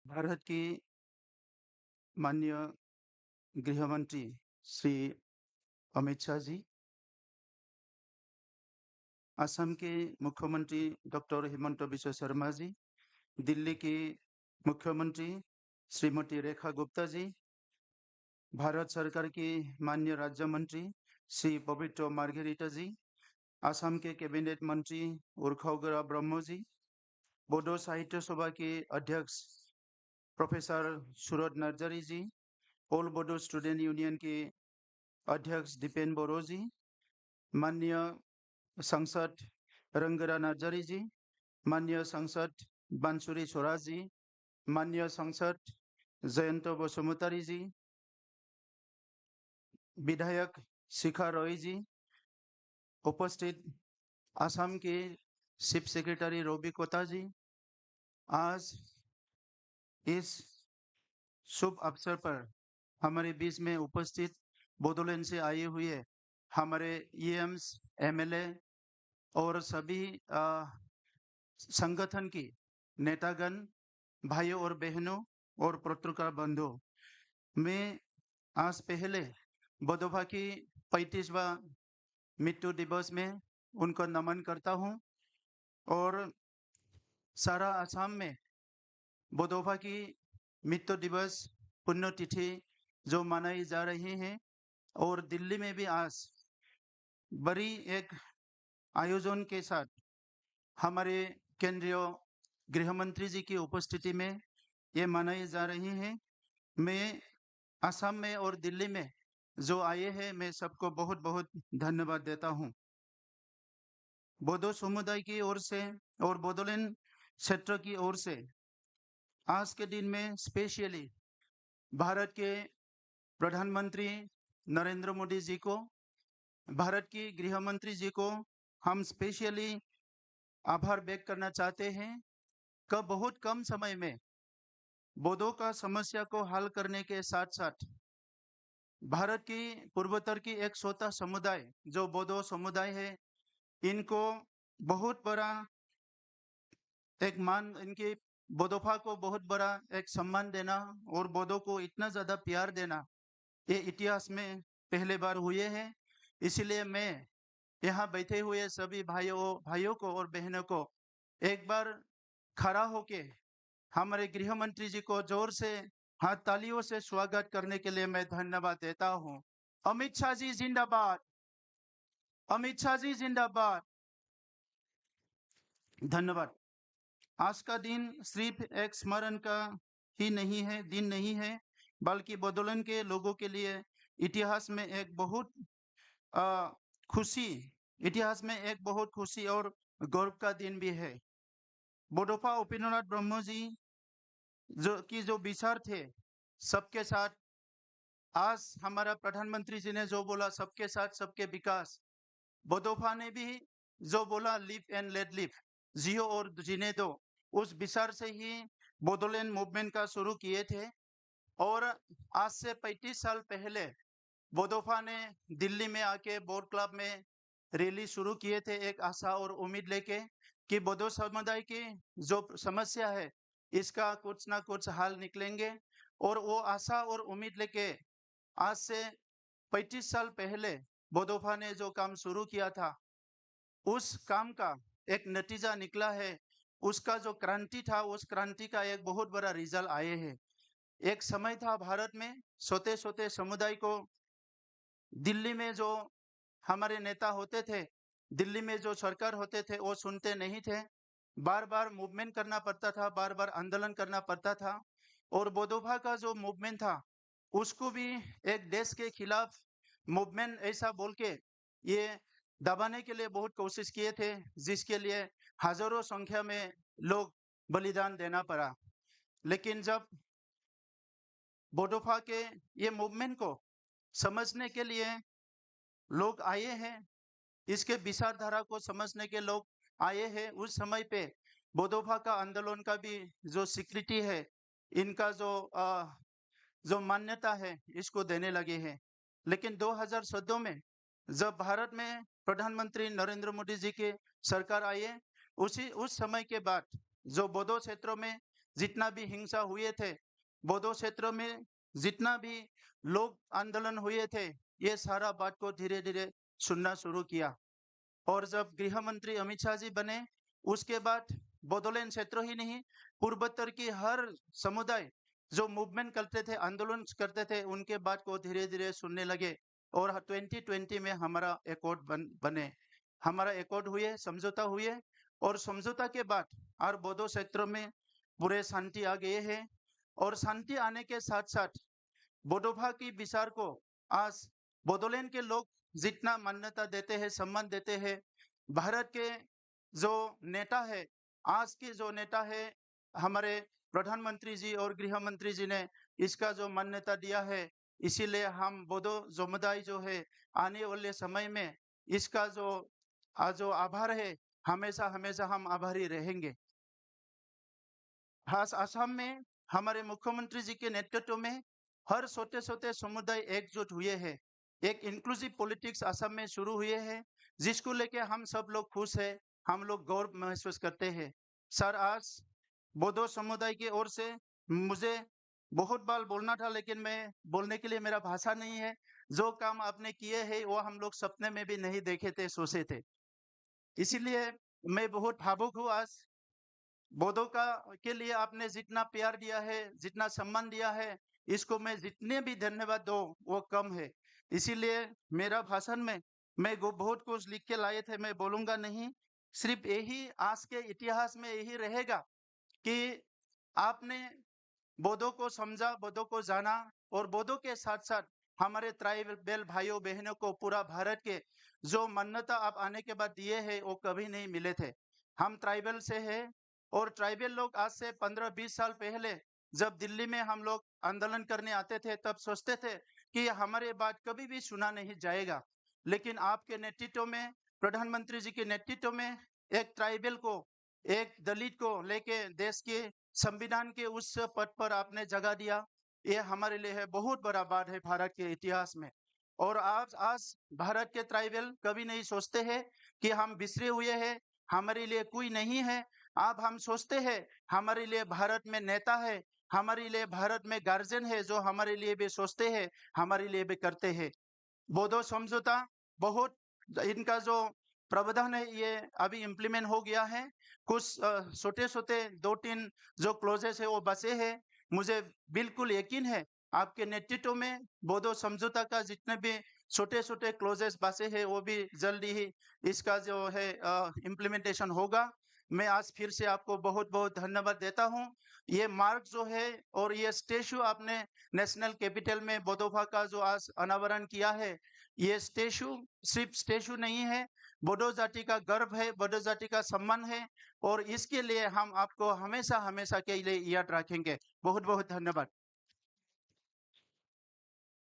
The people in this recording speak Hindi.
भारत की माननीय गृह मंत्री श्री अमित शाह जी, असम के मुख्यमंत्री डॉक्टर हिमंत बिश्व शर्मा जी, दिल्ली की मुख्यमंत्री श्रीमती रेखा गुप्ता जी, भारत सरकार की माननीय राज्य मंत्री श्री पवित्र मार्गेरिटा जी, असम के कैबिनेट मंत्री उर्खावगरा ब्रह्म जी, बोडो साहित्य सभा के अध्यक्ष प्रोफेसर सूरज नर्जारी जी, ऑल बोडो स्टूडेंट यूनियन के अध्यक्ष दीपेन बोरो जी, माननीय सांसद रंगरा नार्जारी जी, माननीय सांसद बांसुरी स्वराज जी, माननीय सांसद जयंत बसुमतारी जी, विधायक शिखा रॉय जी, उपस्थित असम के चीफ सेक्रेटरी रोबी कोता जी, आज इस शुभ अवसर पर हमारे बीच में उपस्थित बोडोलैंड से आए हुए हमारे ईएम्स, एमएलए और सभी संगठन की नेतागण, भाइयों और बहनों और पत्रकार बंधु, मैं आज पहले बोडोफा की 35वां मृत्यु दिवस में उनको नमन करता हूं और सारा असम में बोडोफा की मृत्यु दिवस पुण्यतिथि जो मनाई जा रही है और दिल्ली में भी आज बड़ी एक आयोजन के साथ हमारे केंद्रीय गृह मंत्री जी की उपस्थिति में ये मनाई जा रही है। मैं असम में और दिल्ली में जो आए हैं मैं सबको बहुत बहुत धन्यवाद देता हूं। बोडो समुदाय की ओर से और बोडोलैंड क्षेत्र की ओर से आज के दिन में स्पेशली भारत के प्रधानमंत्री नरेंद्र मोदी जी को, भारत की गृह मंत्री जी को हम स्पेशली आभार व्यक्त करना चाहते हैं कि बहुत कम समय में बोडो का समस्या को हल करने के साथ साथ भारत की पूर्वोत्तर की एक छोटा समुदाय जो बोडो समुदाय है, इनको बहुत बड़ा एक मान, इनके बोडोफा को बहुत बड़ा एक सम्मान देना और बोडो को इतना ज्यादा प्यार देना ये इतिहास में पहले बार हुए हैं। इसलिए मैं यहाँ बैठे हुए सभी भाइयों को और बहनों को एक बार खड़ा होके हमारे गृह मंत्री जी को जोर से हाथ तालियों से स्वागत करने के लिए मैं धन्यवाद देता हूँ। अमित शाह जी जिंदाबाद, अमित शाह जी जिंदाबाद। धन्यवाद। आज का दिन सिर्फ एक स्मरण का ही नहीं है, दिन नहीं है, बल्कि बोडोलैंड के लोगों के लिए इतिहास में एक बहुत अ, खुशी इतिहास में एक बहुत खुशी और गौरव का दिन भी है। बोडोफा उपेंद्रनाथ ब्रह्म जी जो विचार थे सबके साथ, आज हमारा प्रधानमंत्री जी ने जो बोला सबके साथ सबके विकास, बोडोफा ने भी जो बोला लिव एंड लेट लिव, जियो और जीने दो, उस विचार से ही बोडोलैंड मूवमेंट का शुरू किए थे। और आज से 35 साल पहले बोडोफा ने दिल्ली में आके बोर्ड क्लब में रैली शुरू किए थे एक आशा और उम्मीद लेके कि बोडो समुदाय की जो समस्या है इसका कुछ ना कुछ हल निकलेंगे। और वो आशा और उम्मीद लेके आज से 35 साल पहले बोडोफा ने जो काम शुरू किया था उस काम का एक नतीजा निकला है। उसका जो क्रांति था उस क्रांति का एक बहुत बड़ा रिजल्ट आए हैं। एक समय था भारत में छोटे छोटे समुदाय को दिल्ली में जो हमारे नेता होते थे, दिल्ली में जो सरकार होते थे वो सुनते नहीं थे, बार बार मूवमेंट करना पड़ता था, बार बार आंदोलन करना पड़ता था। और बोडोफा का जो मूवमेंट था उसको भी एक देश के खिलाफ मूवमेंट ऐसा बोल के ये दबाने के लिए बहुत कोशिश किए थे, जिसके लिए हजारों संख्या में लोग बलिदान देना पड़ा। लेकिन जब बोडोफा के ये मूवमेंट को समझने के लिए लोग आए हैं, इसके विचारधारा को समझने के लोग आए हैं, उस समय पे बोडोफा का आंदोलन का भी जो स्वीकृति है, इनका जो मान्यता है इसको देने लगे हैं। लेकिन 2014 में जब भारत में प्रधानमंत्री नरेंद्र मोदी जी की सरकार आई है, उस समय के बाद जो बोडो क्षेत्रों में जितना भी हिंसा हुए थे, बोडो क्षेत्रों में जितना भी लोग आंदोलन हुए थे, ये सारा बात को धीरे धीरे सुनना शुरू किया। और जब गृह मंत्री अमित शाह जी बने, उसके बाद बोडोलैंड क्षेत्र ही नहीं, पूर्वोत्तर की हर समुदाय जो मूवमेंट करते थे, आंदोलन करते थे, उनके बात को धीरे धीरे सुनने लगे। और 2020 में हमारा एकॉर्ड बने, हमारा एकॉर्ड हुए, समझौता हुए। और समझौता के बाद और बोडो क्षेत्रों में पूरे शांति आ गए हैं। और शांति आने के साथ साथ बोडोभा की विचार को आज बोडोलैंड के लोग जितना मान्यता देते हैं, सम्मान देते हैं। भारत के जो नेता है, आज के जो नेता है, हमारे प्रधानमंत्री जी और गृह मंत्री जी ने इसका जो मान्यता दिया है, इसीलिए हम बोडो समुदाय जो है, आने वाले समय में इसका जो आभार है, हमेशा हमेशा हम आभारी रहेंगे। खास असम में हमारे मुख्यमंत्री जी के नेतृत्व में हर छोटे छोटे समुदाय एकजुट हुए हैं। एक इंक्लूसिव पॉलिटिक्स असम में शुरू हुए हैं, जिसको लेके हम सब लोग खुश हैं, हम लोग गौरव महसूस करते हैं। सर, आज बोडो समुदाय की ओर से मुझे बहुत बार बोलना था, लेकिन मैं बोलने के लिए मेरा भाषा नहीं है। जो काम आपने किए हैं वो हम लोग सपने में भी नहीं देखे थे, सोचे थे। इसीलिए मैं बहुत भावुक हूँ आज। बोडो का के लिए आपने जितना प्यार दिया है, जितना सम्मान दिया है, इसको मैं जितने भी धन्यवाद दो वो कम है। इसीलिए मेरा भाषण में मैं बहुत कुछ लिख के लाए थे, मैं बोलूंगा नहीं। सिर्फ यही आज के इतिहास में यही रहेगा कि आपने बोडो को समझा, बोडो को जाना। और बोडो के साथ साथ हमारे ट्राइबल भाइयों बहनों को पूरा भारत के जो मान्यता आप आने के बाद दिए हैं, वो कभी नहीं मिले थे। हम ट्राइबल से हैं। और ट्राइबल लोग आज से 15-20 साल पहले जब दिल्ली में हम लोग आंदोलन करने आते थे, तब सोचते थे कि हमारे बात कभी भी सुना नहीं जाएगा। लेकिन आपके नेतृत्व में, प्रधानमंत्री जी के नेतृत्व में, एक ट्राइबल को, एक दलित को लेके देश के संविधान के उस पद पर आपने जगह दिया। ये हमारे लिए है बहुत बड़ा बात है भारत के इतिहास में। और आज आज भारत के ट्राइबल कभी नहीं सोचते हैं कि हम बिछड़े हुए हैं, हमारे लिए कोई नहीं है। अब हम सोचते हैं हमारे लिए भारत में नेता है, हमारे लिए भारत में गार्जियन है, जो हमारे लिए भी सोचते हैं, हमारे लिए भी करते हैं। बोडो समझौता बहुत, इनका जो प्रावधान है ये अभी इम्प्लीमेंट हो गया है। कुछ छोटे छोटे 2-3 जो क्लोजेस है वो बचे हैं। मुझे बिल्कुल यकीन है आपके नेतृत्व में बोडो समझौता का जितने भी छोटे छोटे क्लोजेस बचे हैं वो भी जल्दी ही इसका जो है इम्प्लीमेंटेशन होगा। मैं आज फिर से आपको बहुत बहुत धन्यवाद देता हूँ। ये मार्ग जो है और ये स्टेचू आपने नेशनल कैपिटल में बोडोभा का जो आज अनावरण किया है, ये स्टेचू सिर्फ स्टेचू नहीं है, बोडो जाति का गर्व है, बोडो जाति का सम्मान है। और इसके लिए हम आपको हमेशा हमेशा के लिए याद रखेंगे। बहुत बहुत धन्यवाद।